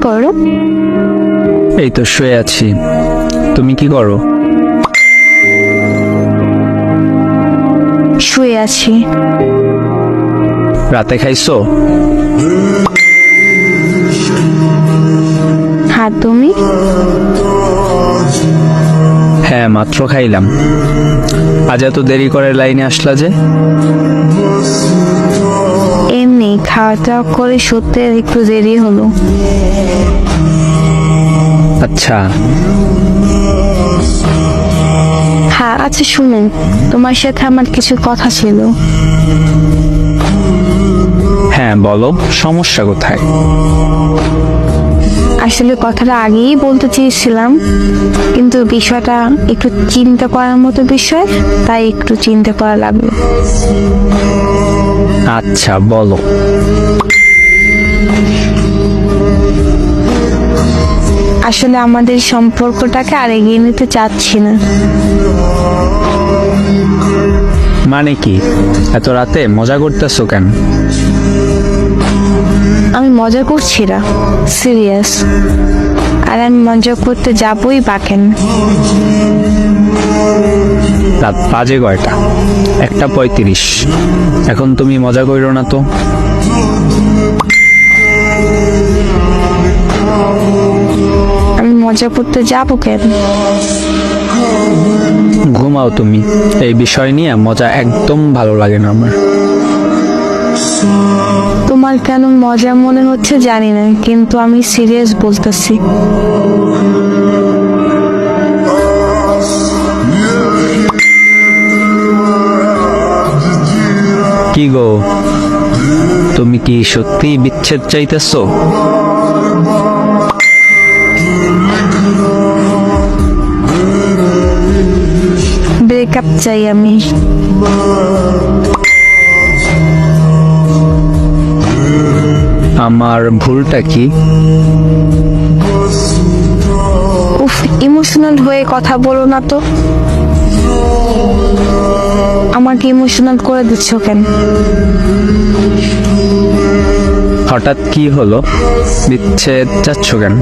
করো? এই তো শুয়ে আছি। তুমি কি করো? শুয়ে আছি। রাতে খাইছো? হ্যাঁ, তুমি? হ্যাঁ, মাত্র খাইলাম। আজ এত দেরি করে লাইনে আসলা যে? এমনি খাওয়া দাওয়া করে শুতে একটু দেরি হলো। আচ্ছা। হ্যাঁ, আচ্ছা শুনুন, তোমার সাথে আমার কিছু কথা ছিল। হ্যাঁ বলো, সমস্যা কোথায়? আসলে কথাটা আগেই বলতে চেয়েছিলাম, কিন্তু বিষয়টা একটু চিন্তা করার মতো বিষয়, তাই একটু চিন্তা করা লাগলো। আচ্ছা বলো। আসলে আমাদের সম্পর্কটাকে আর এগিয়ে নিতে চাচ্ছি না। মানে কি? এত রাতে মজা করতেছো কেন? আমি মজা করছি না, সিরিয়াস। আর আমি মজা করতে যাবই বা কেন? রাত বাজে কয়টা? 1:35। এখন তুমি মজা করো না তো। আমি মজা করতে যাবো কেন? ঘুমাও তুমি। এই বিষয় নিয়ে মজা একদম ভালো লাগে না আমার। তোমার কেন মজা মনে হচ্ছে জানি না, কিন্তু আমি সিরিয়াস বলতেছি। কি গো, তুমি কি সত্যি বিচ্ছেদ চাইতেছো? ব্রেকআপ চাই আমি। আমার ভুলটা কি? উফ, ইমোশনাল হয়ে কথা বলো না তো। আমাকে ইমোশনাল করে দিচ্ছ কেন? হঠাৎ কি হলো? বিচ্ছেদ চাচ্ছ কেন?